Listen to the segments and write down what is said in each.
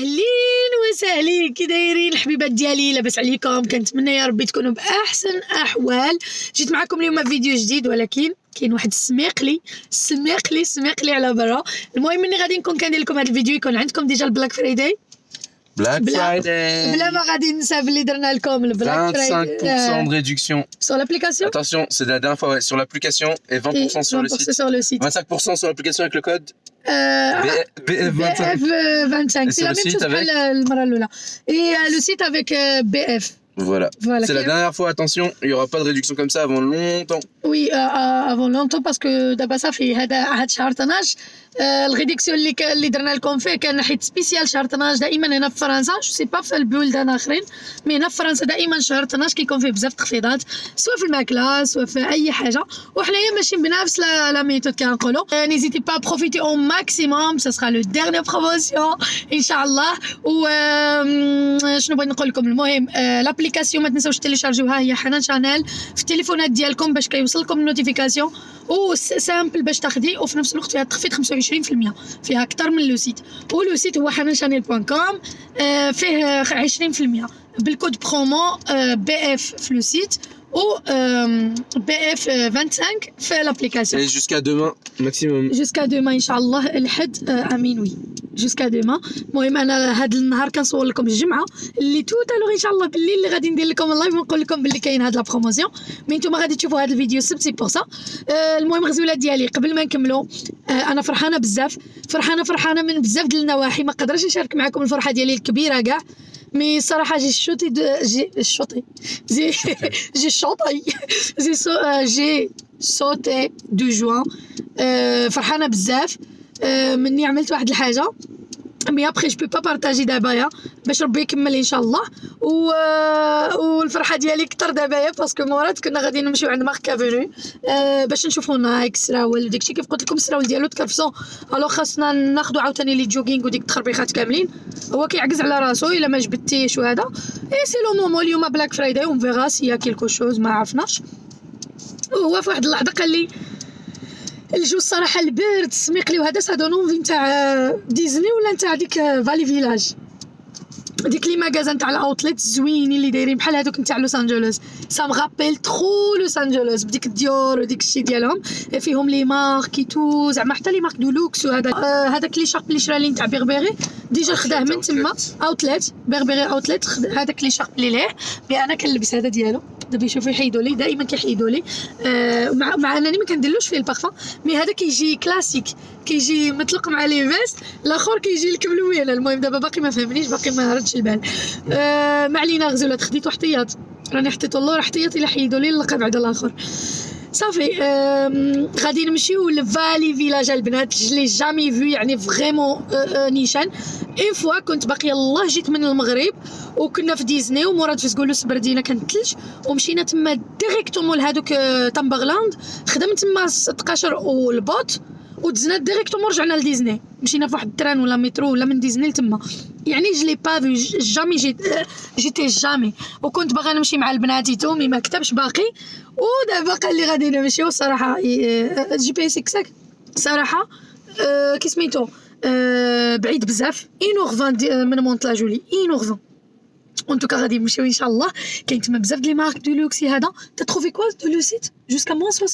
اهلين وسهلين، كي دايرين الحبيبات ديالي؟ لاباس عليكم؟ كنتمنى يا ربي تكونوا باحسن احوال. جيت معكم اليوم فيديو جديد، ولكن كاين واحد السميقلي على برا. المهم ملي غادي نكون كندير لكم هذا الفيديو يكون عندكم ديجا البلاك فرايداي. بلا ما غادي ننسى بلي درنا لكم البلاك فرايداي 25% de réduction sur l'application. Attention, c'est la dernière fois, ouais, sur l'application et 20% sur le site. Sur le site. 25% sur l'application avec le code BF25. C'est la même chose que المرة الأولى. Et le site avec BF. Voilà. C'est la dernière fois, attention, il n'y aura pas de réduction comme ça avant longtemps. Oui, avant longtemps parce que دابا صافي هذا شهر 12 الريديكسيون اللي درنا لكم فيه كان حيت سبيسيال شهر 12 دائما هنا في فرنسا، جو سي با في البلدان اخرين، مي هنا في فرنسا دائما شهر 12 كيكون فيه بزاف تخفيضات سواء في الماكله سواء في اي حاجه، وحنايا ماشيين بنفس لا ميثود كنقولوا. نيزيتي با بروفيتي او ماكسيموم، سا سرا لو ديرني بروموسيون ان شاء الله. و شنو بغيت نقول لكم؟ المهم لابليكاسيون ما تنساوش تيليشارجيوها، هي حنان شانيل في التليفونات ديالكم باش كيوصلكم النوتيفيكاسيون، و سامبل باش تاخدي، وفي نفس الوقت فيها تخفيض 25%، فيها اكثر من لو سيت. ولو سيت هو حنانشانيل.com، فيه 20% بالكود برومو BF في لو سيت و BF 25 في لابليكاسيون. Et jusqu'à demain maximum. جوسكا دوما ان شاء الله الحد امين. وي جوسكا دوما. المهم انا هذا النهار كنصور لكم الجمعه اللي توتالو ان شاء الله بالليل اللي غادي ندير لكم اللايف ونقول لكم باللي كاين هاد لا بروموسيون، مي نتوما غادي تشوفوا هذا الفيديو السبت سي بور سا. المهم غزولات ديالي قبل ما نكملوا، انا فرحانه بزاف، فرحانه من بزاف ديال النواحي، ما قدرتش نشارك معكم الفرحه ديالي الكبيره كاع، مي صراحه جي صوتي دو جوان. فرحانه بزاف مني عملت واحد الحاجه، مي ابخي جو با بارطاجي دابايا باش ربي يكمل ان شاء الله. والفرحه ديالي كثر دابايا باسكو مورات كنا غادي نمشيو عند مارك افوني باش نشوفوا نايك سراول وداكشي. كيف قلت لكم السراول ديالو تكرفسون، الو خاصنا ناخذوا عاوتاني لي جوغينغ وديك التخربيقات كاملين. هو كيعكز على راسو الا ما جبدتيش وهذا. اي سي لو مومون اليوم بلاك فرايداي اون فيغا سي يا كيلكو شوز ما عرفناش. هو في واحد اللحظه قال لي الجو الصراحه البرد السميقلي وهذا سادونو نتاع ديزني ولا نتاع ديك فالي فيلاج، ديك لي ماغازان تاع الاوتليت زوينين اللي دايرين بحال هذوك نتاع لوس انجلوس. سا مغابيل ترو لوس انجلوس بديك الديور وديك الشيء ديالهم، فيهم لي مارك تو زعما حتى لي مارك دو لوكس. وهذا هذاك لي شارب اللي شرا لي نتاع بيربيري ديجا خداه من تما اوتليت بيربيري اوتليت. هذاك لي شارب اللي ليه مي انا كنلبس هذا ديالو دابا يشوفوا يحيدوا لي دائما كيحيدوا لي، مع انني ما كنديرلوش فيه البارفان، مي هذا كيجي كلاسيك كيجي مطلق مع لي فيست، الاخر كيجي لك ملوينه. المهم دابا باقي ما فهمنيش، باقي ما ردش البال. ما علينا غزولات، خديت احتياط، راني حطيت الله احتياطي الا حيدوا لي اللقب بعد الاخر صافي. غادي نمشيو لفالي فيلاج البنات، جلي جامي فيو يعني فريمون نيشان. اون فوا كنت باقيه الله جيت من المغرب وكنا في ديزني ومورات في سكولوس بردينا كان الثلج، ومشينا تما ديريكتومون لهادوك تامبرلاند، خدمت تما 16 والبوط ودزنا ديريكتومون رجعنا لديزني. مشينا في واحد التران ولا مترو ولا من ديزني لتما، يعني جلي با في جامي جيتي جامي. وكنت باغا نمشي مع البناتي تومي ما كتبش باقي، ودابا قال لي غادي نمشيو. صراحه جي بي سكسك صراحه كي سميتو بعيد بزاف، إنوغفان من مونت لا جولي إنوغفان. en tout cas غادي نمشيو ان شاء الله. كاين تما بزاف ديال لي مارك دو لوكس. هذا تتروفي كوا دو لو سيت جوسكا moins 60.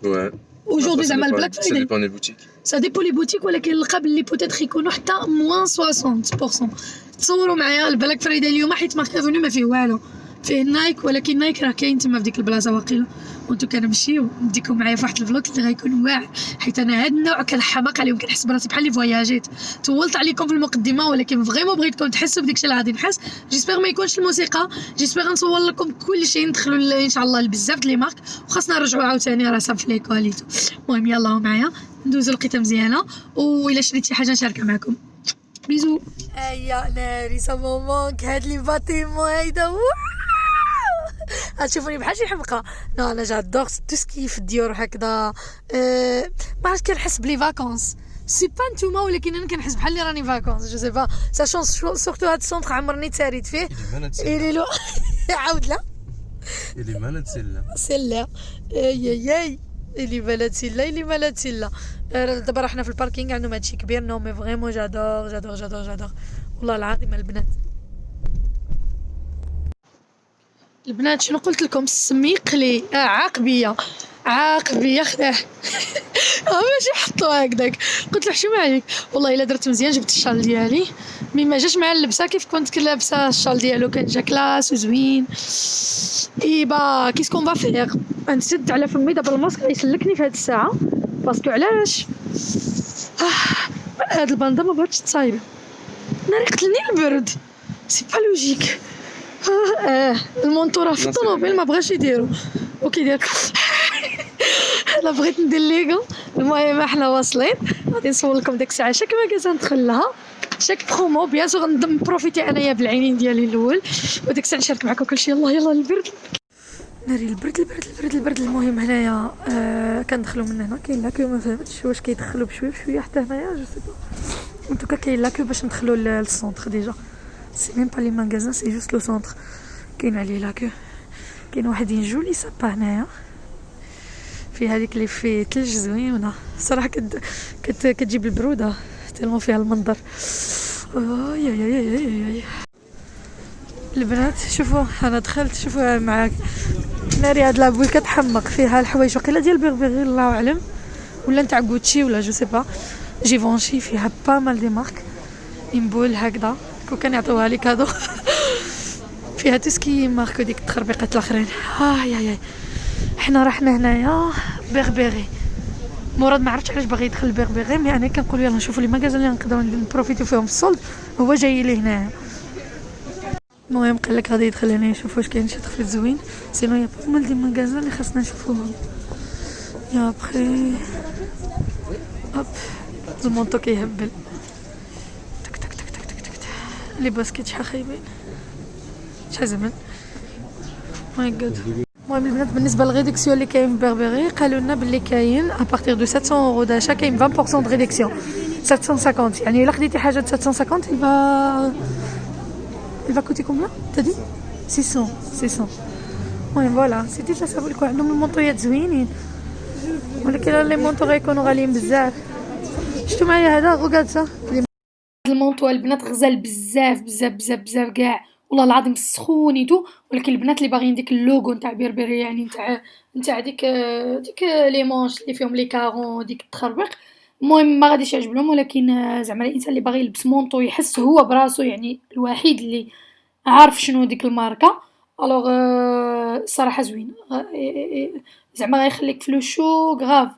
Ouais. aujourd'hui زعما البلاك Ça فرايداي dépend des boutiques. سا ديبو لي بوتيك، ولكن القاب اللي بوتيتر يكونوا حتى moins 60%. تصوروا معايا البلاك فرايداي اليوم حيت مارك افوني ما فيه والو، فيه نايك، ولكن نايك راه كاين تما في ديك البلاصه واقيلا. وانتو كنمشيو نديكم معايا في واحد الفلوق اللي غيكون واعر، حيت انا هاد النوع كنحماق عليهم، كنحس براسي بحال اللي فواياجيت. طولت عليكم في المقدمه ولكن فريمون بغيتكم تحسوا بديك اللي غادي نحس. جيسبر ما يكونش الموسيقى، جيسبر نصور لكم كل شيء، ندخلوا ان شاء الله لبزاف د لي مارك، وخاصنا نرجعوا عاوتاني راه صافي لي كواليتو. المهم يلاه معايا ندوزو لقيته مزيانه، وإلا شريت شي حاجه نشاركها معكم. بيزو. ايا ناري سا مومونك هاد لي باتيمون هيدا غتشوفوني بحال شي حمقى. نو انا جادور تو سكي في الديور هكذا. ما عرفت كنحس بلي فاكونس سي با نتوما، ولكن انا كنحس بحال اللي راني فاكونس جو سي با ساشون سورتو هاد السونتر عمرني تساريت فيه. الي لو عاود لا اللي ما نتسلى سلا اي اللي مالاتيلا اللي مالاتيلا. دابا راه حنا في الباركينغ عندهم هادشي كبير. نو مي فريمون جادور والله العظيم البنات. البنات شنو قلت لكم؟ سمي قلي عاقبيه خداه. ماشي حطوها هكداك. قلت له حشومه عليك والله الا درت مزيان جبت الشال ديالي مي ما جاش مع اللبسه كيف كنت لابسه. الشال ديالو كان جا كلاس وزوين. ايبا كيسكون فافيغ نسد على فمي دابا الماسك غيسلكني في هاد الساعه باسكو علاش هاد الباندا ما بغاتش تصايب. ناري قتلني البرد سي با لوجيك. المونطو راه في الطوموبيل ما بغاش يديرو وكيدير. انا بغيت ندير ليغا. المهم احنا واصلين غادي نصورلكم ديك الساعه شاك ماكازا ندخل لها شاك برومو بيان سور نبروفيتي انايا بالعينين ديالي الاول وديك الساعه نشارك معكم كلشي. يلا البرد ناري البرد. المهم هنايا كندخلوا من هنا كاين لاكيو ما فهمتش واش كيدخلوا بشويه حتى هنايا جو سي با ان توكا كاين لاكيو باش ندخلوا للسونتر ديجا. سي ميم با لي ماغازان سي جوست لو سونتر كاين عليه لاكيو. كاين واحد جولي سابا هنايا في هذيك اللي فيه ثلج زوينه صراحه كتجيب البروده تالمو فيها المنظر. يا البنات شوفوا انا دخلت شوفوا معاك ناري هاد لابوي كتحمق فيها الحوايج وقيله ديال بيغبيغي الله اعلم ولا نتاع غوتشي ولا جو سي با جيفونشي فيها با مال دي مارك ينبول هكذا كون كان يعطيوها لي كادو. فيها تسكي مارك ديك التخربيقات الاخرين. يا حنا رحنا هنايا بيغبيغي. مراد ما عرفتش علاش باغي يدخل بيغبيغي مي انا كنقول يلا نشوفوا لي ماغازان اللي نقدروا نبروفيتو فيهم في الصولد هو جاي لي هنايا. المهم قال لك غادي يدخل هنا يشوف واش كاين شي تخفيض زوين سينو يا مال دي ماغازان اللي خاصنا نشوفوهم. يا بخي هوب المونطو كيهبل تك تك تك تك تك تك لي باسكيت شحال خايبين شحال زمن ماي جاد. المهم البنات بالنسبه للريدكسيون اللي كاين في بيغبيغي قالوا لنا باللي كاين ابارتيغ دو 700 اورو داشا كاين 20% دو ريدكسيون 750 يعني الا خديتي حاجه ب 750 il va coûter combien t'as dit 600. المهم فوالا سيتي تسابوا لكم عندهم المونطويات زوينين ولكن لي مونطو غيكونوا غاليين بزاف. شفتوا معايا هذا غوكاد سا المونطو البنات غزال بزاف كاع والله العظيم سخونيتو. ولكن البنات اللي باغيين ديك اللوغو نتاع بيربيري يعني نتاع ديك لي مونش اللي فيهم لي كارون ديك التخربيق المهم ما غاديش يعجب لهم. ولكن زعما الانسان اللي باغي يلبس مونطو يحس هو براسو يعني الوحيد اللي عارف شنو ديك الماركه الوغ صراحه زوين زعما غيخليك في لو شو غراف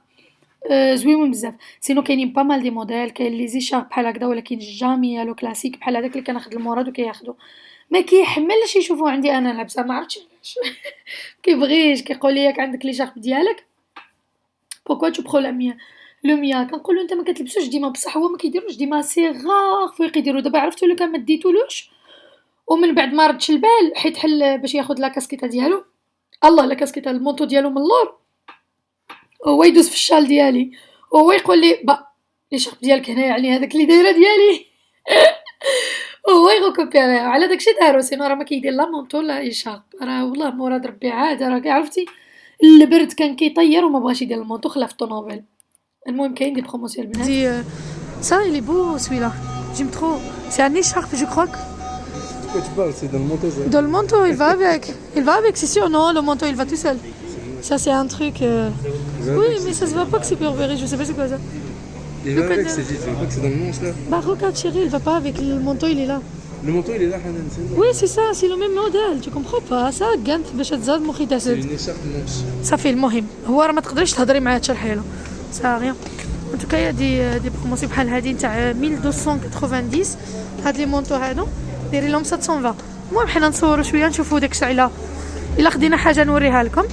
زوين بزاف. سينو كاينين با مال دي موديل كاين لي زيشار بحال هكذا ولكن جامي لو كلاسيك بحال هذاك اللي كناخذ المراد وكياخذو ما كيحملش يشوفوا عندي انا لابسه ما عرفتش علاش. كيبغيش كيقول لي ياك عندك لي شارب ديالك بوكو تو برو لا ميا لو ميا كنقول له انت ما كتلبسوش ديما بصح هو ما كيديروش ديما سي غار فوق يديروا. دابا عرفتو لو كان ما ديتولوش ومن بعد ما ردش البال حيت حل باش ياخذ لا كاسكيطه ديالو الله لا كاسكيطه المونطو ديالو من اللور هو يدوز في الشال ديالي وهو يقول لي با لي شارب ديالك هنايا يعني هذاك اللي دايره ديالي. هو يغوكوبيري على داكشي دارو سينو راه ما كيدير لا مونطو لا ايشارب راه والله مراد ربي عاد راه عرفتي البرد كان كيطير وما بغاش يدير المونطو خلا في الطوموبيل. المهم كاين دي بروموسيون البنات دي ça il est beau celui-là j'aime trop c'est un écharpe je crois que quoi tu parles c'est dans le manteau ça dans le manteau il va avec c'est sûr non le manteau il va tout seul ça c'est un truc oui mais ça se voit pas que c'est Burberry je sais pas c'est quoi ça il va avec c'est dit tu vois pas que c'est dans le manche là bah regarde chérie il va pas avec le manteau il est là le manteau il est là Hanan c'est oui c'est ça c'est le même modèle tu comprends pas ça قنت باش تزاد مخي c'est تسد une écharpe manche صافي المهم هو راه ما تقدريش تهضري معاه تشرحي له سا غيان ان توكا دي بروموسيون بحال هادي نتاع 1290 هاد لي مونطو هادو ديري لهم 720. المهم حنا نصوروا شويه نشوفوا داك الشيء الا خدينا حاجه نوريها لكم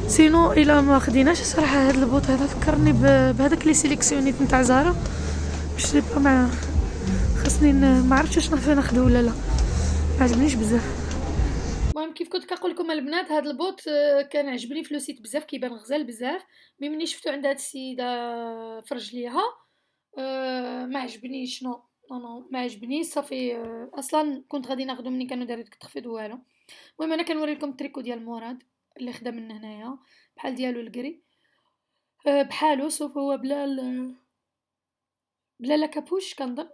سينو الا ما خديناش صراحه هاد البوط هذا فكرني بهذاك لي سيليكسيونيت نتاع زارا باش با مع خاصني ما عرفتش واش ناخذه ولا لا ما عجبنيش بزاف. المهم كيف كنت كنقول لكم البنات هذا البوط كان عجبني في لو سيت بزاف كيبان غزال بزاف ملي شفتو عند هاد السيده فرج ليها ما عجبنيش نو ما عجبنيش صافي اصلا كنت غادي ناخذو مني كانوا داروا ديك التخفيض والو. المهم انا كنوري لكم التريكو ديال مراد اللي خدا من هنايا بحال ديالو الكري بحالو سوف هو بلا لا كابوش كنظن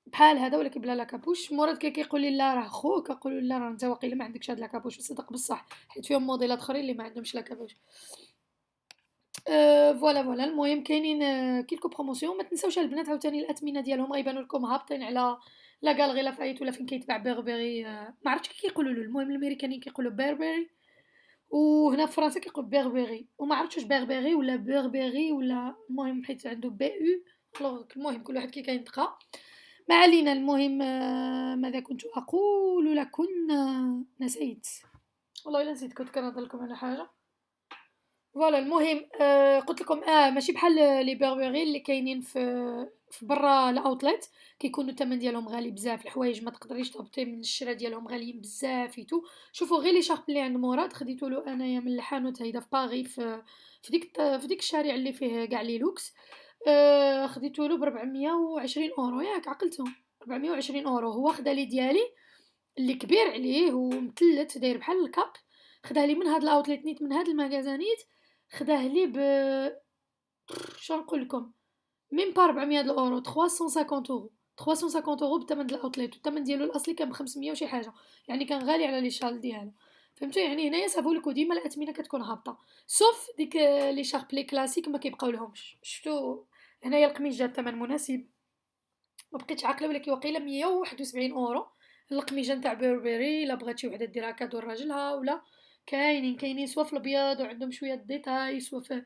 بحال هذا ولكن بلا لا كابوش. مراد كيقول لي لا راه خوك، كنقول لا راه انت واقيلا ما عندكش هاد لا كابوش. وصدق بصح حيت فيهم موديلات اخرين اللي ما عندهمش لا كابوش. فوالا المهم كاينين كيلكو بروموسيون. ما تنساوش البنات عاوتاني الاثمنه ديالهم غيبانوا لكم هابطين على لا غالغي لافايت ولا فين كيتباع بيربري. ما عرفتش كي كيقولوا له. المهم الامريكانيين كيقولوا بيربري وهنا في فرنسا كيقول بيربري. وما عرفتش واش بيربري ولا بيربري ولا المهم حيت عنده بي او. الوغ المهم كل واحد كي كينطقها ما علينا. المهم ماذا كنت اقول لكم؟ نسيت والله الا نسيت. كنت كنهضر لكم على حاجه. فوالا المهم قلت لكم ماشي بحال لي بيربري اللي كاينين في برا الاوتليت كيكونوا الثمن ديالهم غالي بزاف. الحوايج ما تقدريش تهبطي من الشراء ديالهم غاليين بزاف يتو. شوفوا غير لي شارب اللي عند مراد خديتو له انايا من الحانوت هيدا في باغي في ديك الشارع اللي فيه كاع لي لوكس. خديتو له ب 420 اورو. ياك عقلتهم 420 اورو. هو خدا لي ديالي اللي كبير عليه ومثلث داير بحال الكاب. خداه لي من هاد الاوتليت نيت من هاد المغازانيت. خداه لي ب شنو نقول لكم ميم با 400 اورو 350 اورو 350 اورو بثمن الاوتليت. والثمن ديالو الاصلي كان ب 500 وشي حاجه. يعني كان غالي على لي شال ديالو. فهمتوا يعني هنايا صافو لكم ديما الاثمنه كتكون هابطه سوف ديك لي شارب لي كلاسيك ما كيبقاو لهمش. شفتوا هنايا القميص جا الثمن مناسب. ما بقيتش عاقله ولكن واقيلا 171 اورو القميجه نتاع بيربري. الا بغات شي وحده ديرها كادو لراجلها ولا كاينين سوا في الابيض وعندهم شويه ديتاي سوا في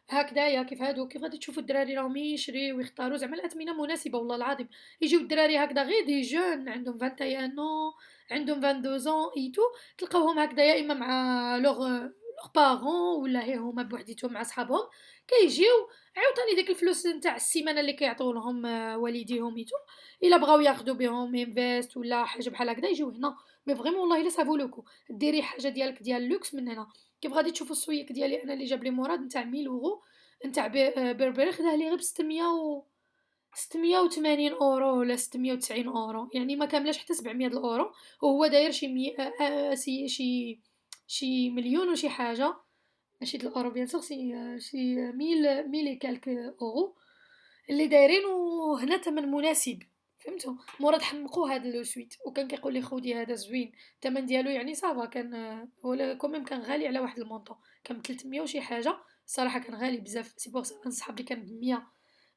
هكذايا. كيف هادو كيف غادي تشوفوا الدراري راهم يشريو ويختاروا زعما الاثمنه مناسبه والله العظيم. يجيو الدراري هكذا غير دي جون عندهم 21 نو عندهم 22 زون ايتو تلقاوهم هكذايا اما مع لوغ بارون ولا هي هما بوحديتهم مع صحابهم كيجيو عاوتاني ديك الفلوس نتاع السيمانه اللي كيعطيو لهم والديهم ايتو الا بغاو ياخذوا بهم انفيست ولا حاجه بحال هكذا يجيو هنا. مي فريمون والله الا سافو لوكو ديري حاجه ديالك ديال لوكس من هنا. كيف غادي تشوفوا السويك ديالي انا اللي جاب لي مراد نتاع 1000 اورو نتاع بربري خداه لي غير ب 680 اورو ولا 690 اورو. يعني ما كاملاش حتى 700 اورو. وهو داير شي مليون وشي حاجه ماشي د الاورو بيان سور شي 1000 كالك اورو اللي دايرين. وهنا ثمن مناسب فهمتوا. مراد حمقوا هذا لو سويت وكان كيقول لي خودي هذا زوين الثمن ديالو يعني صافا كان ولا كوميم كان غالي على واحد المونطو كان 300 وشي حاجه. الصراحه كان غالي بزاف. سي بوغ نصحاب لي كان ب 100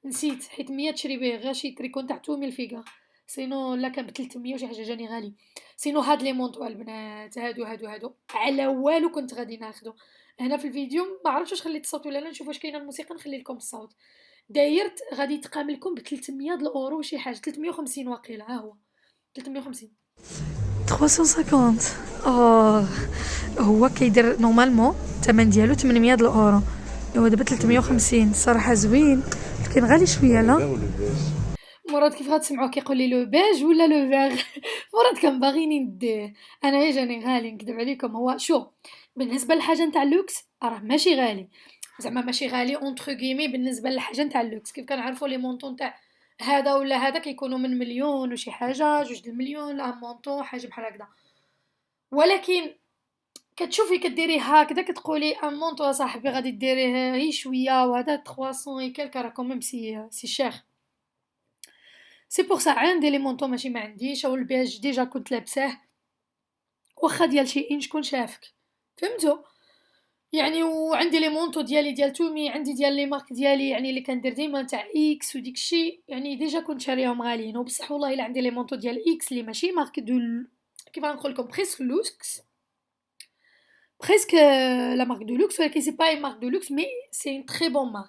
نسيت حيت 100 تشري به غير شي تريكو تاع 2000 فيغا. سينو لا كان ب 300 وشي حاجه جاني غالي. سينو هاد لي مونطو البنات هادو على والو كنت غادي ناخذو. هنا في الفيديو ما عرفتش واش خليت الصوت ولا لا. نشوف واش كاينه الموسيقى نخلي لكم الصوت. دايرت غادي يتقام لكم ب 300 اورو شي حاجه 350 واقيلا. ها هو 350 350 هو كيدير نورمالمون الثمن ديالو 800 اورو. هو دابا 350 الصراحه زوين لكن غالي شويه لا. مراد كيف غتسمعوه كيقول لي لو بيج ولا لو فيغ. مراد كان باغيني نديه انا جاني غالي نكذب عليكم. هو شو بالنسبه للحاجه نتاع اللوكس راه ماشي غالي زعما ماشي غالي اونتر كيمي بالنسبه للحاجه نتاع اللوكس. كيف كنعرفوا لي مونطون تاع هذا ولا هذا كيكونوا من مليون وشي حاجه 2 المليون لا مونطون حاجه بحال هكذا. ولكن كتشوفي كديري هكذا كتقولي ان مونطو صاحبي غادي ديريه غير شويه وهذا 300 اي كلك راه كوميم سي شير. سي بور سا عندي لي مونطو ماشي ما عنديش. او البيج ديجا كنت لابساه واخا ديال شي ان شكون شافك فهمتوا يعني. وعندي لي مونطو ديالي ديال تومي عندي ديال لي مارك ديالي يعني اللي كندير ديما تاع اكس وديك الشيء يعني ديجا كنت شاريهم غاليين. وبصح والله الا عندي لي مونطو ديال اكس اللي ماشي مارك كيف غنقول لكم بريسك لوكس بريسك لا مارك دو لوكس ولكن سي با مارك دو لوكس مي سي ان تري بون مارك.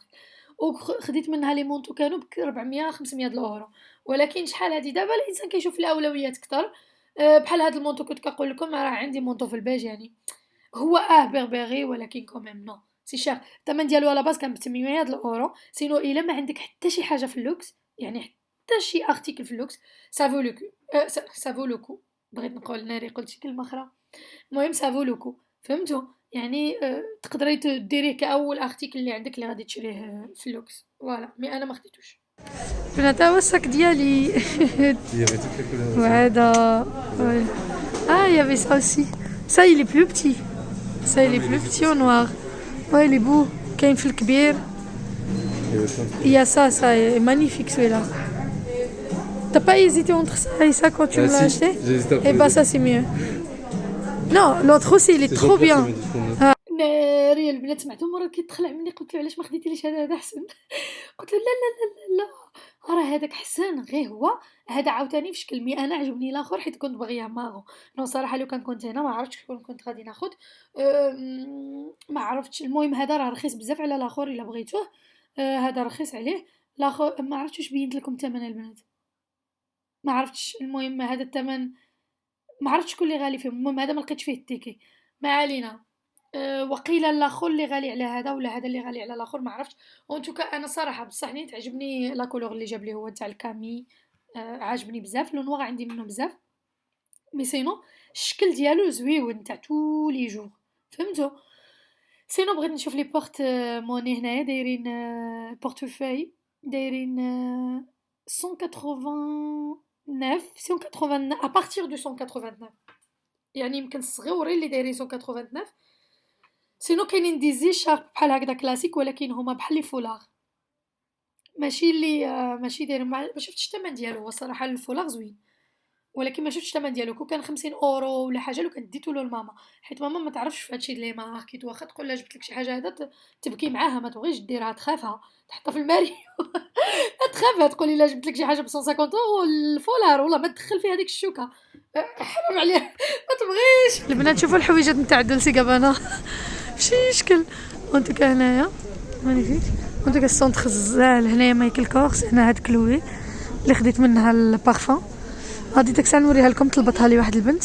وخديت منها لي مونطو كانوا ب 400 500 اورو. ولكن شحال هادي دابا الانسان كيشوف الاولويات اكثر. بحال هاد المونطو كنت كنقول لكم راه عندي مونطو في البيج يعني هو بربري ولكن كوميم نو سي شير. الثمن ديالو على باز كان ب 800 اورو. سينو الا ما عندك حتى شي حاجه في اللوكس يعني حتى شي ارتيكل في اللوكس سافو لوكو سافو لوكو. بغيت نقول ناري قلت شي كلمه اخرى. المهم سافو لوكو فهمتوا يعني. تقدري ديريه كاول ارتيكل اللي عندك اللي غادي تشريه في اللوكس فوالا. مي انا ما خديتوش بنات. هو الساك ديالي وهذا يافي سا اوسي سا il est plus petit ça il est plus petit au noir ouais il est beau. كاين في الكبير avait Il y a ça est magnifique celui-là. T'as pas hésité entre ça et ça quand tu me l'as acheté? J'ai hésité entre Et les bah deux. ça c'est mieux. Non, l'autre aussi il est C'est trop Jean-Pierre bien. qui m'a dit de prendre l'autre. ناري البنات سمعتو مرة كيتخلع مني قلت له علاش ما خديتيليش هذا احسن قلت له لا لا لا لا لا راه هذاك حسن غير هو هذا عاوتاني في شكل مي انا عجبني الاخر حيت كنت باغيه ماغو نو صراحه لو كان كنت هنا ما عرفتش شكون كنت غادي ناخذ ما عرفتش المهم هذا راه رخيص بزاف على الاخر الا بغيتوه هذا رخيص عليه الاخر ما عرفتش واش بينت لكم الثمن البنات ما عرفتش المهم هذا الثمن ما عرفتش شكون اللي غالي فيه المهم هذا ما لقيتش فيه التيكي ما علينا وقيل الاخر اللي غالي على هذا ولا هذا اللي غالي على الاخر ما عرفتش وانتوكا انا صراحه بصح ني تعجبني لا كولور اللي جاب لي هو تاع الكامي عاجبني بزاف لون نوار عندي منه بزاف مي سينو الشكل ديالو زويون تاع تو لي جور فهمتوا سينو بغيت نشوف لي بورت موني هنايا دايرين بورتفوي دايرين 189 189 à partir de 189 يعني يمكن الصغيورين اللي دايرين 189 سينو كاينين دي زي شارب بحال هكذا كلاسيك ولكن هما بحال لي فولاغ ماشي اللي ماشي دايرين ما شفتش الثمن ديالو هو صراحه الفولاغ زوين ولكن ما شفتش الثمن ديالو كون كان 50 اورو ولا حاجه لو كان ديتو له لماما حيت ماما ما تعرفش في هادشي لي ماركيت واخا تقول لها جبت لك شي حاجه هذا تبكي معاها ما تبغيش ديرها تخافها تحطها في الماريو تخافها تقولي لا جبت لك شي حاجه ب 150 اورو الفولار والله ما تدخل فيها هذيك الشوكه حرام عليها ما تبغيش البنات شوفوا الحويجات نتاع دولسي غابانا شي شكل وانتوكا هنايا مانيفيك وانتوكا السونتر غزال هنايا مايكل كورس هنا هاد كلوي اللي خديت منها البارفان غادي داك الساعه نوريها لكم طلبتها لي واحد البنت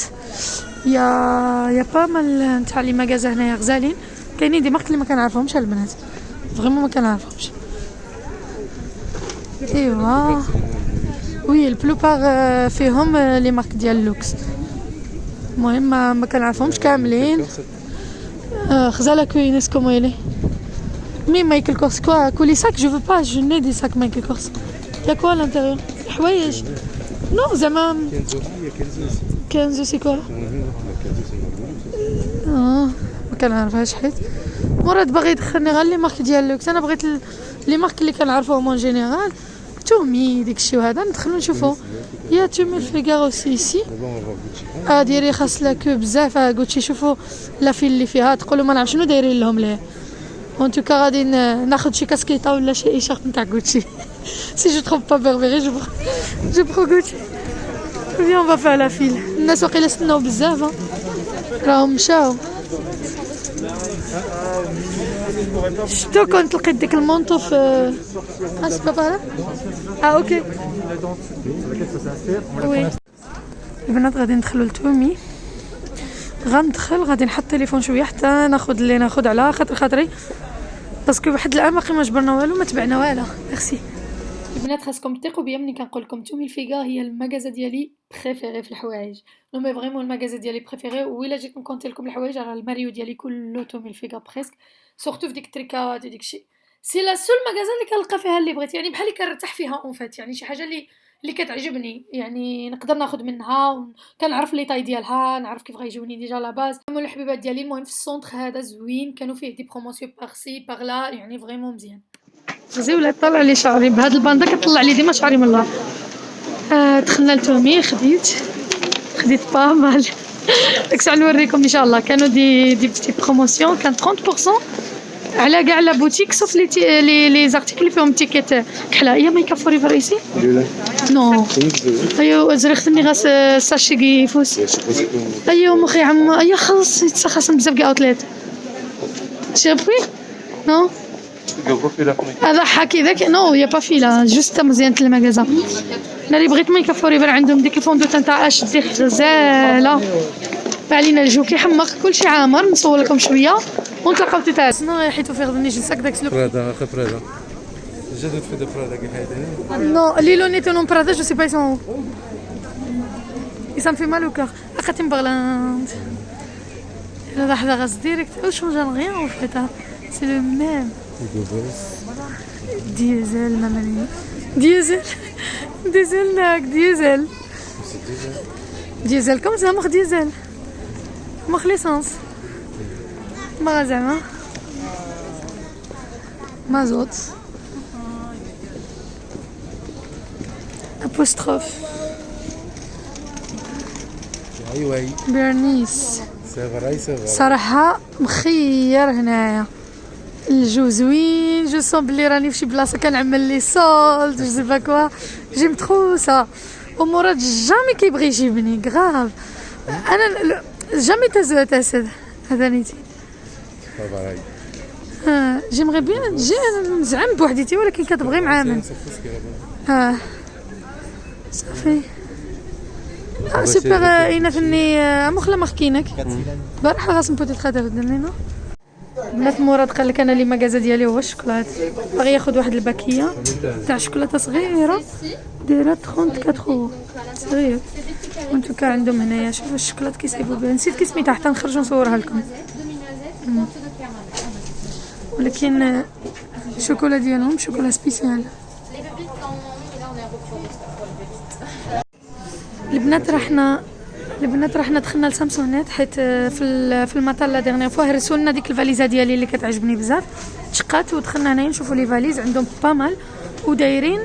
يا با مال نتاع لي ماغازا هنايا غزالين كاينين دي مارك اللي ما كنعرفهمش البنات فريمون ما كنعرفهمش ايوا وي البلوبار فيهم لي مارك ديال لوكس المهم ما كنعرفهمش كاملين غزاله كوينس كومو يلي مي مايكل كورس كولي ساك جو فو با جو ني دي ساك مايكل كورس يا كوا لانتيريور حوايج نو زعما كنزو سي كوا ما كنعرفهاش حيت مراد باغي يدخلني غير لي مارك ديال لوكس انا بغيت لي مارك اللي كنعرفوهم اون جينيرال تومي داكشي وهذا ندخلو نشوفو يا تومي الفيغارو سي سي ديري خاص لا كو بزاف غوتشي شوفوا لا فيل اللي فيها تقولوا ما نعرف شنو دايرين لهم ليه en tout cas غادي ناخذ شي كاسكيطه ولا شي ايشارت نتاع غوتشي si je trouve pas Burberry je prends Gucci viens on va faire la file الناس واقيلا استناو بزاف راهم مشاو شفتو كنت لقيت ديك المونطو في سي با بارا اوكي وي البنات غادي ندخلو لتومي غندخل غادي نحط التليفون شويه حتى ناخذ اللي ناخذ على خاطري باسكو واحد العام باقي ما جبرنا والو ما تبعنا والو ميرسي البنات خاصكم تثقوا بيا ملي كنقول لكم تومي الفيغا هي المغازا ديالي بريفيري في الحوايج نو مي فريمون المغازا ديالي بريفيري وإلا جيت نكونتي لكم الحوايج راه الماريو ديالي كله تومي الفيغا بريسك سورتو في ديك التريكات وديك الشيء سي لا سول مغازا اللي كنلقى فيها اللي بغيت يعني بحال اللي كنرتاح فيها اون فات يعني شي حاجه اللي كتعجبني يعني نقدر ناخذ منها كنعرف لي طاي ديالها نعرف كيف غيجوني ديجا لا باز المهم الحبيبات ديالي المهم في السونتر هذا زوين كانوا فيه دي بروموسيون بارسي باغلا يعني فريمون مزيان زوينه طلع لي شعري بهاد الباندا كطلع لي ديما شعري من الله دخلنا لتومي خديت با مال داك الساعه نوريكم ان شاء الله كانوا دي بتي بروموسيون كان 30% على كاع لا بوتيك صوف لي زارتيكل اللي فيهم تيكيت كحله هي مايكا فوريفر ايسي نو ايوا زرختني غاس ساشي فوس ايوا مخي عم ايوا خلص يتسخصن بزاف كاع اوتليت شربي نو هذا حكي ذاك نو يا با فيلا جوست مزيانه المغازا انا اللي بغيت مايكا فوريفر عندهم ديك الفوندو تاع اش دي غزاله علينا الجو كيحمق كلشي عامر نصور لكم شويه ونتلاقاو تاع شنو حيتو في غدني جي ساك داك سلوك برادا اخي برادا جدد في برادا كي حيدني نو لي لونيتو نون برادا جو سي با يسون يسام في مالو كار اخاتي مبغلانت هذا حدا غاز ديريكت او شونجان غيان او فيتا سي لو ميم ديزل ماماني ديزل ناك ديزل كم زعما ديزل مخ ليسانس ما زعما مازوت apostrophe ايوا بيرنيس. سي فراي صراحة مخير هنايا، الجو زوين، جو سون بلي راني فشي بلاصة كنعمل لي سولد جو سي با كوا، جي متخوسة. ومراد جامي كيبغي يجيبني غراف، انا جامي تزوات اسد هذا نيتي. سي فراي جيمغي بيان نجي نزعم بوحديتي، ولكن كتبغي مع من. صافي سوبر. اين فني مخلا مخكينك بارح غاس نبوتي تخدر لنا بنات مراد. قال لك انا لي ماغازا ديالي هو الشوكولات، باغي ياخذ واحد الباكيه تاع شوكولاته صغيره دايره 34 صغير. وانتو كاع عندهم هنايا شوف الشوكولات كيصايبوا بها، نسيت كي سميتها حتى نخرج نصورها لكم. ولكن الشوكولا ديالهم شوكولا سبيسيال. البنات رحنا دخلنا لسامسونيت حيت في المطار لا ديرنيير فوا هرسوا لنا ديك الفاليزه ديالي اللي كتعجبني بزاف، تشقات ودخلنا هنايا نشوفوا لي فاليز عندهم با مال ودايرين.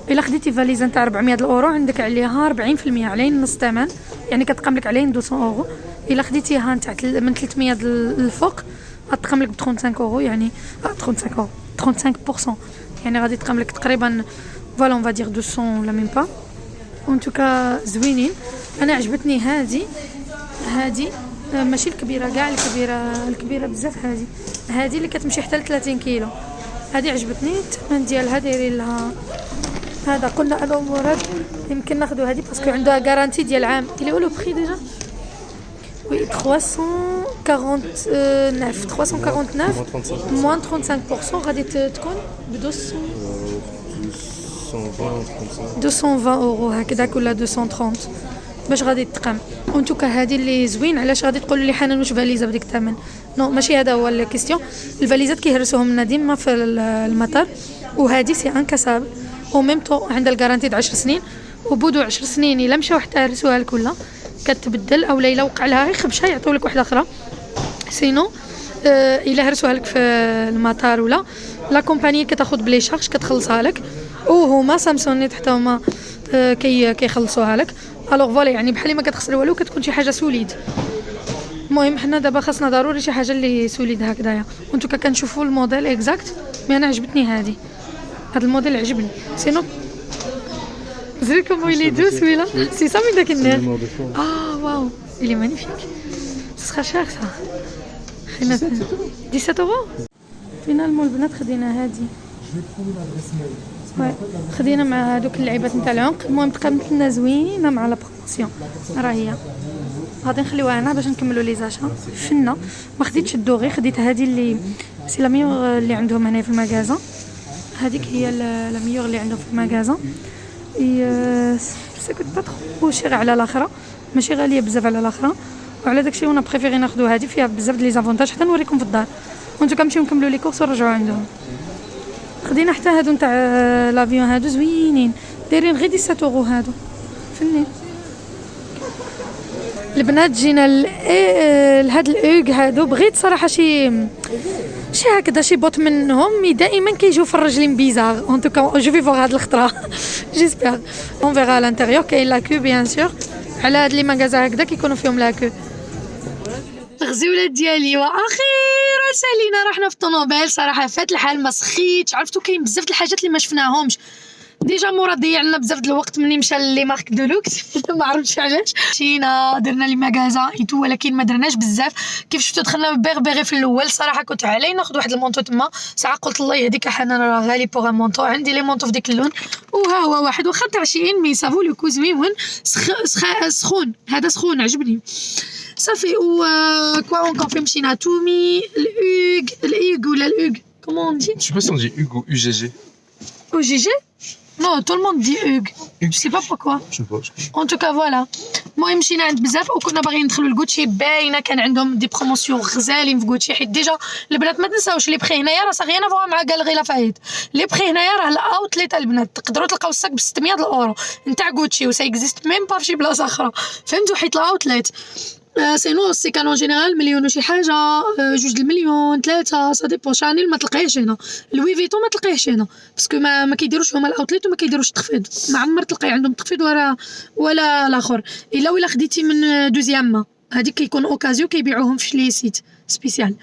الا خديتي فاليزه نتاع 400 اورو عندك عليها 40% عليه نص ثمن، يعني كتقام لك عليه 200 اورو. الا خديتيها نتاع من 300 للفوق غتقام لك ب 35 اورو، يعني 35 اورو 35%، يعني غادي تقام لك تقريبا فوالا اون فادير 200 ولا ميم با. اون توكا زوينين. انا عجبتني هادي ماشي الكبيره كاع، الكبيره بزاف. هادي اللي كتمشي حتى ل 30 كيلو، هادي عجبتني. الثمن ديالها دايرين لها هذا. قلنا انا ومراد يمكن ناخذوا هادي باسكو عندها غارانتي ديال عام. اللي هو لو بري ديجا وي 349 موان 35% غادي تكون ب 220 اورو هكذاك ولا 230 باش غادي تقام. اون توكا هذه اللي زوين. علاش غادي تقولوا لي حنان واش فاليزه بديك الثمن؟ نو ماشي هذا هو الكيستيون. الفاليزات كيهرسوهم لنا ديما في المطار، وهذه سي انكاسابل او ميم طون عندها الغارانتي د 10 سنين، وبودو 10 سنين الا مشاو حتى هرسوها لك ولا كتبدل، او الا وقع لها غير خبشه يعطيو لك واحده اخرى. سينو الا هرسوها لك في المطار ولا لا كومباني كتاخذ بلي شارج كتخلصها لك، وهما سامسونيت حتى هما كيخلصوها لك. الوغ فوالا يعني بحال ما كتخسر والو، كتكون شي حاجه سوليد. المهم حنا دابا خاصنا ضروري شي حاجه اللي سوليد هكذايا. وانتو كنشوفوا الموديل اكزاكت، مي انا عجبتني هذا الموديل عجبني. سينو زوي كومو يلي دو سويلا سي سامي داك النير. واو il est magnifique. Ce sera cher ça. خلينا 17 اورو. فينالمون البنات خدينا هادي، خدينا مع هذوك اللعيبات نتاع العنق. المهم تقابلت لنا زوينه مع لا بروموسيون، راه هي غادي نخليوها هنا باش نكملوا لي زاشا. فينا ما خديتش الدوغي، خديت هذه اللي سي لا ميور اللي عندهم هنا في المغازه. هذيك هي لا ميور اللي عندهم في المغازه. سي كنت با ترو شير على الاخرى، ماشي غاليه بزاف على الاخرى، وعلى داكشي وانا بريفيري ناخذ هذه فيها بزاف ديال لي زافونتاج. حتى نوريكم في الدار وانتو كنمشيو نكملوا لي كورس ونرجعوا عندهم. خدينا حتى هادو نتاع لافيون، هادو زوينين دايرين غير 17 اورو هادو. فهمني البنات جينا لهاد الاوغ هادو. بغيت صراحه شي هكذا شي بوط منهم، دائما كيجيو في الرجلين بيزار. اون توكا جو في فور هاد الخطره جيسبر اون فيغا لانتيريور. كاين لا كو بيان سور، على هاد لي ماغازا هكذا كيكونوا فيهم لا كو. الغزولات ديالي واخيرا سالينا، رحنا في الطوموبيل. صراحه فات الحال ما سخيتش، عرفتو كاين بزاف د الحاجات اللي ما شفناهمش. ديجا مراد ضيع لنا بزاف د الوقت ملي مشى لي مارك دو لوكس ما عرفتش علاش. مشينا درنا لي ماغازا ايتو، ولكن ما درناش بزاف. كيف شفتوا دخلنا بيغ في الاول. صراحه كنت علي ناخذ واحد المونطو تما، ساعه قلت الله يهديك حنان راه غالي بوغ ان مونطو. عندي لي مونطو في ديك اللون، وها هو واحد واخا تاع شين مي سافو لو كو زويون سخون. هذا سخون عجبني صافي. و كوا اونكور في مشينا تومي الاوغ ولا الاوغ كومون دي. Je sais pas si on dit Hugo ou UGG. او جي جي. Non, tout le monde dit Hugues. Je sais pas pourquoi. Je sais pas. En tout cas, voilà. المهم مشينا عند بزاف وكنا باغيين ندخلوا لغوتشي. باينه كان عندهم دي بروموسيون غزالين في غوتشي، حيت ديجا البنات ما تنساوش لي بري هنايا راه صافي نافوا مع غاليري لافايت. لي بري هنايا راه الاوتليت البنات تقدروا تلقاو الصاك ب 600 اورو نتاع غوتشي، وسا اكزيست ميم با في شي بلاصه اخرى، فهمتوا؟ حيت الاوتليت سينو سي كان اون جينيرال مليون وشي حاجه، 2 المليون 3 سا ديبون. شانيل ما تلقايهش هنا، لوي فيتون ما تلقايهش هنا باسكو ما كيديروش هما الاوتليت وما كيديروش تخفيض، ما عمر تلقاي عندهم تخفيض ولا الاخر الا خديتي من دوزيام ما هذيك كيكون اوكازيو كيبيعوهم في لي سيت سبيسيال.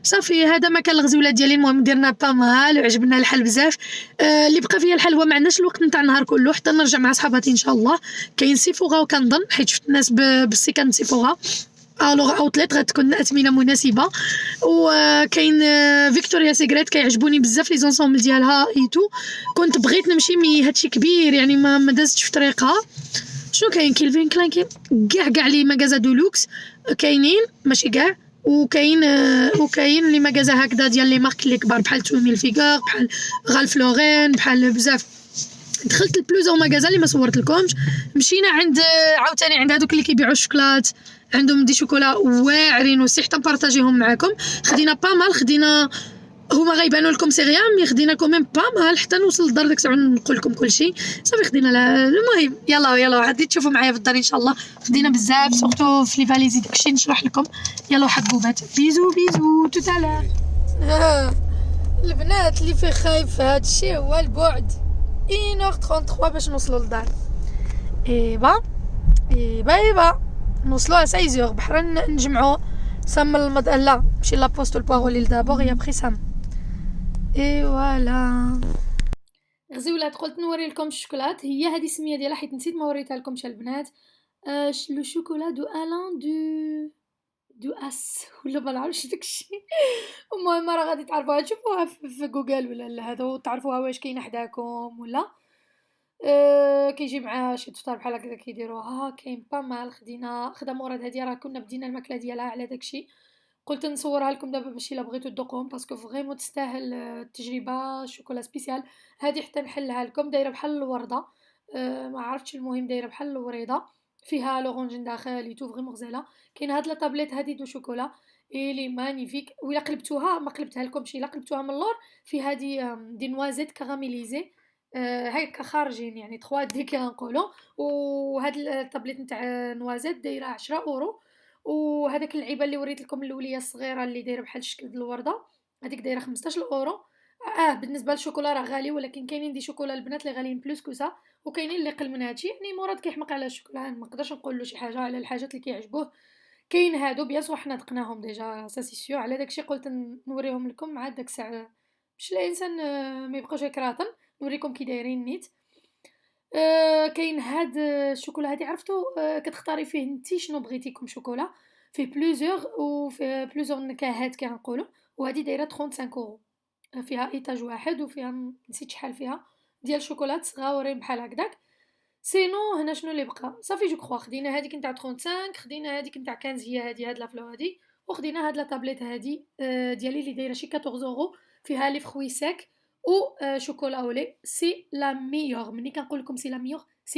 صافي هذا ما كان الغزوله ديالي. المهم درنا با مال وعجبنا الحال بزاف. اللي بقى فيا الحال هو ما عندناش الوقت نتاع النهار كله حتى نرجع مع صحاباتي ان شاء الله. كاين سيفوغا وكنظن حيت شفت الناس بالسيكان سيفوغا الوغ اوتليت غتكون اثمنه مناسبه. وكاين فيكتوريا سيكريت كيعجبوني بزاف لي زونسومبل ديالها ايتو. كنت بغيت نمشي مي هادشي كبير يعني ما دازتش في طريقها. شنو كاين كيلفين كلاين كاع لي ماغازا دو لوكس كاينين ماشي كاع. وكاين لي ماغازا هكذا ديال لي مارك لي كبار بحال تومي الفيغار بحال غالف لورين بحال بزاف. دخلت البلوزا ماغازا اللي ما صورت لكمش. مشينا عند عاوتاني عند هذوك اللي كيبيعوا الشوكولات، عندهم دي شوكولا واعرين وسي حتى نبارطاجيهم معكم. خدينا با مال، خدينا هما غيبانوا لكم سي غيان مي خدينا كوميم با مال حتى نوصل للدار ديك الساعه نقول لكم كلشي. صافي خدينا المهم يلا غادي تشوفوا معايا في الدار ان شاء الله. خدينا بزاف سورتو في لي فاليزي داكشي نشرح لكم. يلا حبوبات بيزو توتالا. البنات اللي فيه خايف في هذا الشيء هو البعد 1h33 باش نوصلوا للدار. ايبا نوصلوا على 16h بحرا نجمعوا سام لا ماشي لابوست الباغو اللي دابور هي بخي سام. اي فوالا غزوله قلت نوري لكم الشوكولات. هي هذه السميه ديالها حيت نسيت ما وريتها لكمش البنات. لو شوكولا دو الان دو اس ولا ما نعرفش داكشي. المهم راه غادي تعرفوها تشوفوها في جوجل ولا هذا وتعرفوها واش كاينه حداكم ولا كيجي معاه شي تفطر بحال هكا كيديروها. كاين با مال خدا مراد هادي راه كنا بدينا الماكله ديالها على داكشي. قلت نصورها لكم دابا باش الا بغيتو تذوقوهم باسكو فريمون تستاهل التجربه. شوكولا سبيسيال هذه حتى نحلها لكم. دايره بحال الورده ما عرفتش المهم دايره بحال الوريده فيها لورانج داخل تو فريمون غزاله. كاين هاد لا طابليت هادي دو شوكولا لي مانيفيك. ولا قلبتوها ما قلبتها لكمش الا قلبتوها من اللور في هادي دي نوازيت كاراميليزي هكا خارجين يعني 3 دي كنقولوا. وهاد الطابليت نتاع نوازيت دايره 10 اورو. وهذاك اللعيبه اللي وريت لكم الاوليه الصغيره اللي دايره بحال الشكل ديال الورده هذيك دايره 15 اورو. بالنسبه للشوكولا راه غالي ولكن كاينين دي شوكولا البنات اللي غاليين بلوس كوسا وكاينين اللي قل من هادشي. يعني مراد كيحمق على الشوكولا ما نقدرش نقول له شي حاجه على الحاجات اللي كيعجبوه. كاين هادو بيان سو حنا دقناهم ديجا سا سي سيو. على داكشي قلت نوريهم لكم مع داك الساعه باش الانسان ما يبقاوش كراطن نوريكم كي دايرين نيت. كاين هاد الشوكولا هادي عرفتو كتختاري فيه نتي شنو بغيتيكم شوكولا فيه بلوزيور وفيه بلوزيور نكهات كنقولوا. وهادي دايره 35 اورو فيها ايطاج واحد وفيها نسيت شحال فيها ديال شوكولات صغاورين بحال هكذاك. سينو هنا شنو اللي بقى صافي جو كخوا خدينا هذيك نتاع 35 خدينا هذيك نتاع 15 هي هذه هاد لافلو هادي وخدينا هاد لا طابليت هادي ديالي اللي دايره شي 14 اورو فيها لي فروي سيك و شوكولا اولي. سي لا ميور ملي كنقول لكم سي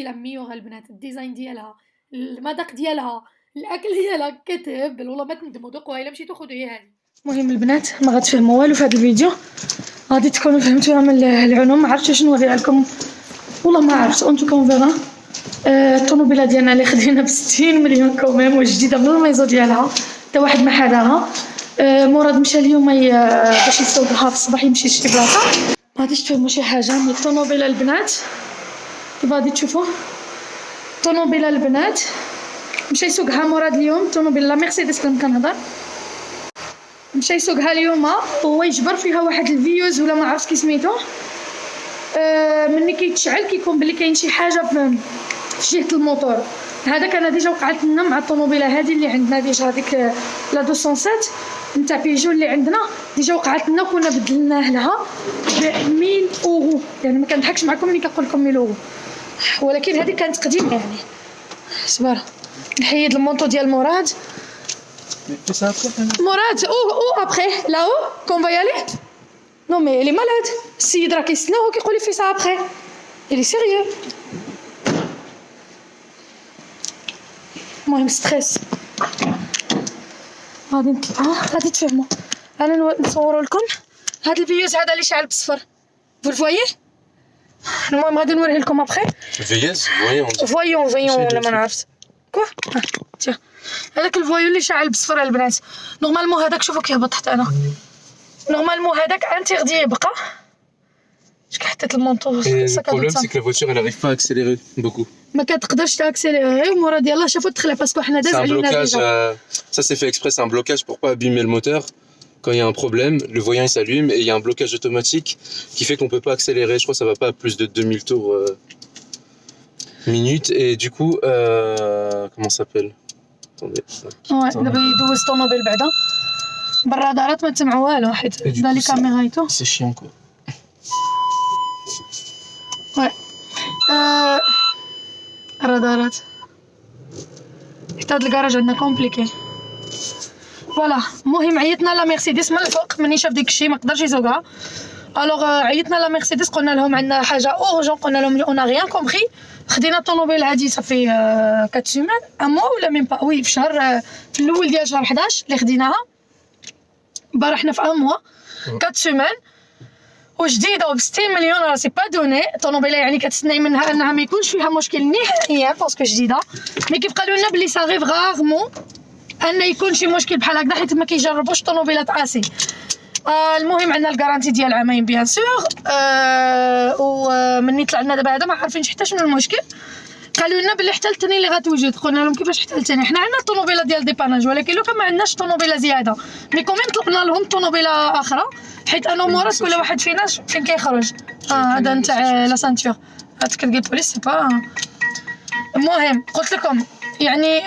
لا ميور البنات. الديزاين ديالها المذاق ديالها الاكل ديالها كتهبل والله ما تندموا. دوقوها الا مشيتو خذوا هي هذه. المهم البنات ما غتفهموا والو في هذا الفيديو غادي تكونوا فهمتوها من العنوان. ما عرفتش شنو نوريها لكم والله ما عرفت. اون توكا فيرا الطوموبيله ديالنا اللي خدينا ب 60 مليون كوميم وجديده من الميزو ديالها حتى واحد ما حداها. مراد مشى اليوم باش يسوقها في الصباح يمشي يشري بلاصه. ما غاديش تفهموا شي حاجه من الطوموبيله البنات كيف غادي تشوفوا. الطوموبيله البنات مشى يسوقها مراد اليوم. الطوموبيله لا مرسيدس كنهضر مشى يسوقها اليوم هو يجبر فيها واحد الفيوز ولا ما عرفت كي سميتو. مني كيتشعل كيكون بلي كاين شي حاجه في جهه الموتور. هذا كان ديجا وقعت لنا مع الطوموبيله هذه اللي عندنا ديجا هذيك لا 207 نتاع بيجو اللي عندنا ديجا وقعت لنا كنا بدلناه لها ب 1000 اورو. يعني ما كنضحكش معكم ملي كنقول لكم 1000 اورو ولكن هذه كانت قديمه يعني صبر. نحيد المونطو ديال مراد او ابري لاو كون فا يالي نو مي لي مالاد. السيد راه كيستناو وكيقول لي في سا ابري الي سيريو. المهم ستريس غادي نطلع غادي تفهموا. انا نصوروا لكم هذا الفيوز هذا اللي شعل بالصفر فو الفوايي. المهم غادي نوريه لكم ابري. فيوز فويون ولا ما عرفت كوا تيه هذاك الفوايو اللي شاعل بصفر البنات نورمالمون هذاك شوفوا كيهبط حتى انا نورمالمون هذاك انتردي يبقى اش حطيت المونطو Et le problème, c'est que la voiture, elle arrive pas à accélérer beaucoup. ما كتقدرش تاكسيليري ومورا ديالها شافو تخلع باسكو حنا داز C'est un علينا blocage, ديجا ça c'est fait exprès, c'est un blocage pour pas abîmer le moteur. Quand il y a un problème, le voyant il s'allume et il y a un blocage automatique qui fait qu'on peut pas accélérer. Je crois que ça va pas à plus de 2000 tours minute. Et du coup, comment ça s'appelle? Attendez. واه دابا يدوز طوموبيل بعدا بالرادارات ما تسمعوا والو حيت دالي كاميرايتو C'est chiant quoi. واه الرادارات حتى هاد الكراج عندنا كومبليكي فوالا المهم عيطنا لا مرسيدس من الفوق مني شاف ديك الشيء ما قدرش يزوقها الوغ عيطنا لا مرسيدس قلنا لهم عندنا حاجه اورجون قلنا لهم اون ريان كومبري خدينا الطوموبيل هادي صافي 4 سيمان ان موا ولا ميم با وي في شهر في الاول ديال شهر 11 اللي خديناها برحنا في ان موا 4 سيمان وجديده ب 60 مليون راه سي با دوني طوموبيله يعني كتسناي منها انها ما يكونش فيها مشكل نهائيا باسكو جديده مي كيف قالوا لنا بلي صاغيف غارمون ان يكون شي مشكل بحال هكذا حيت ما كيجربوش طوموبيلات اسي المهم عندنا الكارانتي ديال عامين بيان سور ومني طلع لنا دابا هذا ما عارفينش حتى شنو المشكل قالوا لنا بلي حتى الثاني اللي غتوجد قلنا لهم كيفاش حتى الثاني حنا عندنا الطوموبيله ديال ديباناج ولكن لو كان ما عندناش طوموبيله زياده مي كوميم طلبنا لهم طوموبيله اخرى حيت انا مرات كل واحد فينا فين كيخرج هذا نتاع لا سانتور هاد كتلقى بوليس سي با المهم قلت لكم يعني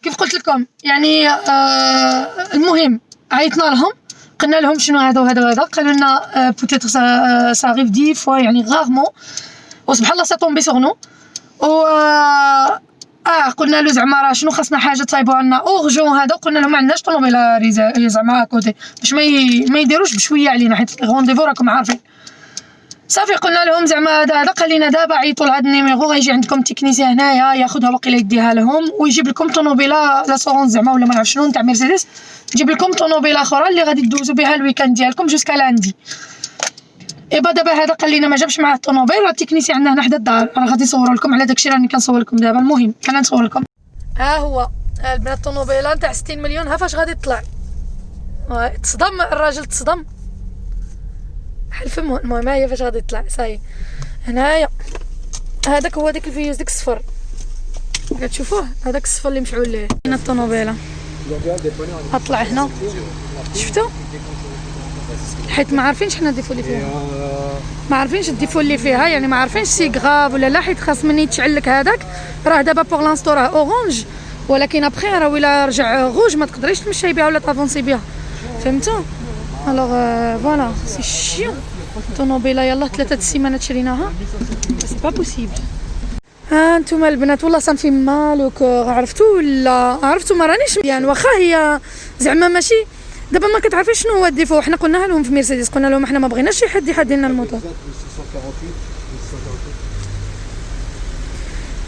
كيف قلت لكم يعني المهم عيطنا لهم قلنا لهم شنو هذا وهذا وهذا قالوا لنا بوتيتر سا غيف 10 فوا يعني غارمون وسبحان الله سا طومبي سور نو و قلنا له زعما راه شنو خاصنا حاجه طايبوها لنا اورجون هذا قلنا لهم ما عندناش طوموبيله زعما كوتي باش ما يديروش بشويه علينا حيت غونديفو راكم عارفين صافي قلنا لهم زعما هذا قال لنا دابا عيطوا لهذا النيميرو غيجي عندكم تكنيسيان هنايا ياخذها واقيلا يديها لهم ويجيب لكم طوموبيله لا سورون زعما ولا ما نعرف شنو نتاع مرسيدس يجيب لكم طوموبيله اخرى اللي غادي تدوزوا بها الويكاند ديالكم جوسكا لاندي ايبا دابا هذا قال لنا ما جابش معاه الطوموبيل راه التكنيسي عندنا هنا حدا الدار راه غادي نصوروا لكم على داكشي راني كنصور لكم دابا المهم انا نصور لكم ها هو البنات الطوموبيله نتاع 60 مليون ها فاش غادي تطلع تصدم الراجل تصدم حلف المهم هي فاش غادي تطلع صاي هنايا هذاك هو داك الفيوز ديك الصفر كتشوفوه هذاك الصفر اللي مشعول ليه هنا الطوموبيله اطلع هنا شفتوا حيت ما عارفينش حنا الديفو اللي فيها ما عارفينش الديفو اللي فيها يعني ما عارفينش سي غاف ولا لا حيت خاص مني تشعلك هذاك راه دابا بوغ لانستو راه اورانج ولكن ابخي راه ولا رجع غوج ما تقدريش تمشي بها ولا تافونسي بها فهمتوا الوغ فوالا سي شيون طوموبيله يلاه 3 سيمانات شريناها سي با بوسيبل ها نتوما البنات والله صنفي مال وكور عرفتوا ولا عرفتوا ما رانيش مزيان واخا هي زعما ماشي دابا ما كتعرفيش شنو هو الديفو حنا قلناها لهم في مرسيدس قلنا لهم حنا ما بغيناش شي حد يحد لنا الموتور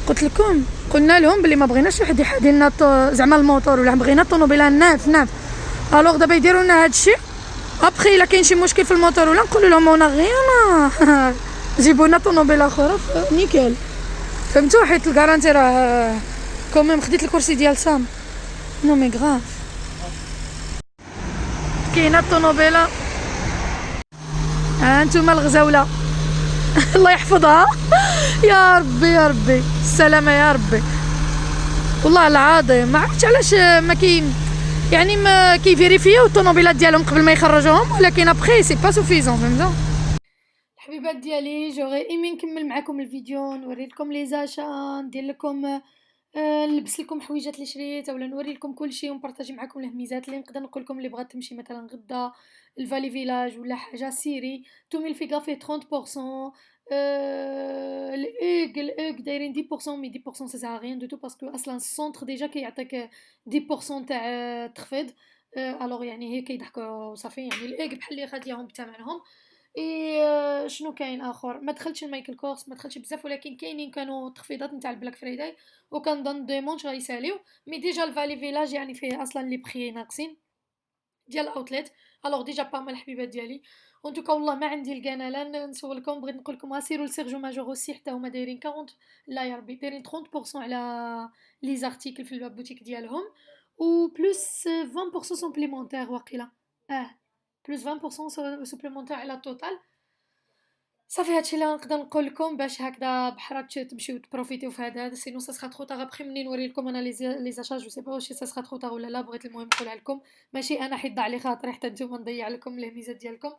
قلت لكم قلنا لهم بلي ما بغيناش شي حد يحد لنا زعما الموتور ولا بغينا الطوموبيله ناف الوغ دابا يديروا لنا هذا الشيء ابخي الا كاين شي مشكل في الموتور ولا نقولوا لهم انا غير جيبوا لنا طوموبيله اخرى نيكل فهمتوا حيت الكارانتي راه كوميم خديت الكرسي ديال سام نو مي غراف كاينه الطوموبيله ها انتوما الغزاوله الله يحفظها يا ربي يا ربي السلامه يا ربي والله العظيم ما عرفتش علاش ما كاين يعني ما كيفيريفيو الطوموبيلات ديالهم قبل ما يخرجوهم ولكن ابخي سي با سوفيزون فهمتوا الحبيبات ديالي جوغي ايمي نكمل معكم الفيديو نوري لكم لي زاشا ندير لكم نلبس لكم حويجات اللي شريت اولا نوري لكم كلشي ونبارطاجي معكم الهميزات اللي نقدر نقول لكم اللي بغات تمشي مثلا غدا الفالي فيلاج ولا حاجه سيري تومي الفيكا فيه 30% الاوغ دايرين 10% مي 10% سا سا ريان دو تو باسكو اصلا السونتر ديجا كيعطيك 10% تاع تخفيض الوغ يعني هي كيضحكوا صافي يعني الاوغ بحال اللي خادياهم بثمنهم شنو كاين اخر ما دخلتش المايكل كورس ما دخلتش بزاف ولكن كاينين كانوا تخفيضات نتاع البلاك فرايداي وكنظن ديمونش غيساليو مي ديجا الفالي فيلاج يعني فيه اصلا لي بخي ناقصين ديال الاوتليت الوغ ديجا با مال الحبيبات ديالي اون توكا والله ما عندي القناه لا نسولكم، بغيت نقول لكم سيروا لسيرجو ماجور اوسي، حتى هما دايرين 40 لا يا ربي دايرين 30% على لي زارتيكل في البوتيك ديالهم، و بلس 20% سومبليمونتير واقيلا، بلس 20% سوبليمونتير على التوتال. صافي هادشي اللي نقدر نقول لكم باش هكذا بحرات تمشيو تبروفيتيو في هذا، سينو سا سخا ترو طاغ ابخي مني نوري لكم انا لي زاشا جو سي با واش سا سخا ترو طاغ ولا لا، بغيت المهم نقولها لكم، ماشي انا حيت ضاع لي خاطري حتى نتوما نضيع لكم الهميزات ديالكم.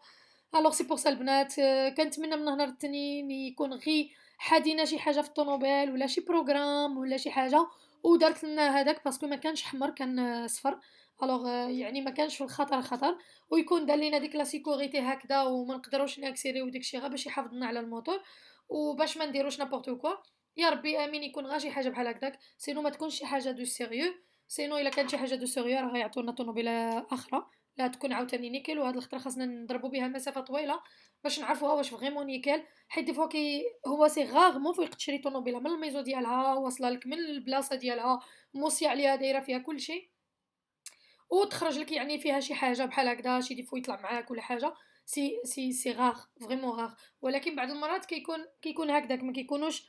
الوغ سي بور سا البنات، كنتمنى من هنا للتنين يكون غي حادينا شي حاجه في الطوموبيل ولا شي بروغرام ولا شي حاجه ودرت لنا هذاك، باسكو ما كانش حمر كان صفر. الوغ يعني ما كانش في الخطر خطر، ويكون دار لينا ديك لا سيكوريتي هكذا وما نقدروش ناكسيريو داكشي غير باش يحافظنا على الموتور وباش ما نديروش نابورت كوا. يا ربي امين يكون غير شي حاجه بحال هكداك، سينو ما تكونش شي حاجه دو سيريو، سينو الا كانت شي حاجه دو سيريو راه غيعطونا طوموبيله اخرى لا تكون عاوتاني نيكل، وهاد الخطره خاصنا نضربوا بها مسافه طويله باش نعرفوها واش فريمون نيكل، حيت دي فوا هو سي غارمون فوق تشري طوموبيله من الميزو ديالها واصله لك من البلاصه ديالها موصيه عليها دايره فيها كلشي وتخرج لك يعني فيها شي حاجه بحال هكذا شي ديفو يطلع معاك ولا حاجه، سي غاغ فريمون غاغ. ولكن بعض المرات كيكون هكذاك ما كيكونوش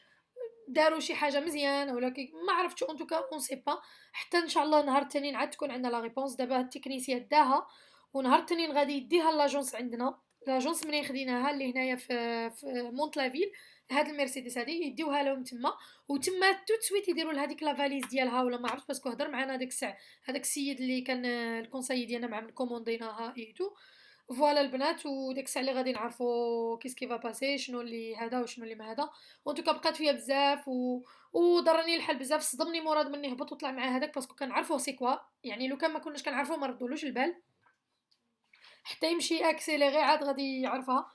داروا شي حاجه مزيان ولا ما عرفتش اون توكا اون سي با. حتى ان شاء الله نهار التنين عاد تكون عندنا لا ريبونس، دابا التكنيسيان داها ونهار التنين غادي يديها لاجونس عندنا، لاجونس منين خديناها اللي هنايا في مونت لافيل، هاد المرسيدس هادي يديوها لهم تما وتما تو سويت يديروا لها ديك لا فاليز ديالها ولا ما عرفتش باسكو هضر معنا داك الساعه هذاك السيد اللي كان الكونساي ديالنا مع من كومونديناها ايتو. فوالا البنات وداك الساعه اللي غادي نعرفوا كيسكي فا باسي شنو اللي هذا وشنو اللي ما هذا. اون توكا بقات فيا بزاف وضرني الحال بزاف، صدمني مراد مني هبط وطلع مع هذاك باسكو كنعرفوه سي كوا، يعني لو كان ما كناش كنعرفوه ما ردولوش البال حتى يمشي اكسيليغي عاد غادي يعرفها.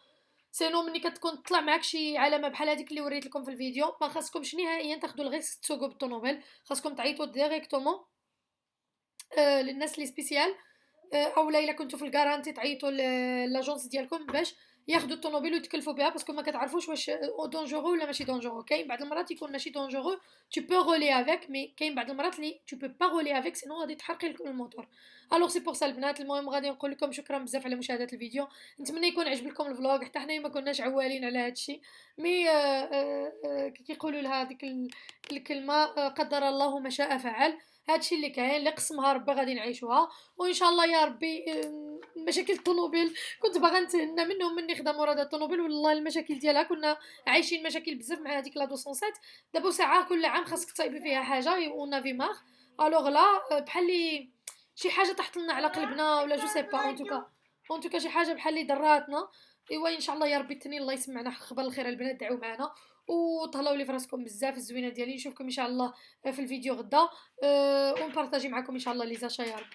سينو ملي كتكون طلع معاك شي علامه بحال هذيك اللي وريت لكم في الفيديو ما خاصكمش نهائيا تاخذوا الريسك تسوقوا بالطوموبيل، خاصكم تعيطوا ديريكتومون للناس لي سبيسيال، اولا الا كنتو في الكارانتي تعيطوا لاجونس ديالكم باش ياخذوا الطوموبيل ويتكلفوا بها، باسكو ما كتعرفوش واش دونجورو ولا ماشي دونجورو. كاين بعض المرات يكون ماشي دونجورو tu peux rouler avec، مي كاين بعض المرات اللي tu peux pas rouler avec سينو غادي تحرقي لكم الموتور. الوغ سي بور سا البنات، المهم غادي نقول لكم شكرا بزاف على مشاهده الفيديو، نتمنى يكون عجب لكم الفلوق، حتى حنايا ما كناش عوالين على هادشي، مي كيقولوا لها ديك الكلمه قدر الله ما شاء فعل، هادشي اللي كاين اللي قسمها ربي غادي نعيشوها وان شاء الله يا ربي. مشاكل الطوموبيل كنت باغا نتهنى منهم مني خدا مراد الطوموبيل، والله المشاكل ديالها كنا عايشين مشاكل بزاف مع هذيك لا 207، دابا ساعه كل عام خاصك تصايبي فيها حاجه ونافي ماغ. الوغ لا بحال لي شي حاجه طاحت لنا على قلبنا ولا جو سي با، اون توكا شي حاجه بحال اللي ضراتنا. ايوا ان شاء الله يا ربي التنين الله يسمعنا خبر الخير البنات، دعوا معنا وطهلاو لي فراسكم بزاف الزوينه ديالي، نشوفكم ان شاء الله في الفيديو غدا ونبارطاجي معكم ان شاء الله لي زاشا يا رب.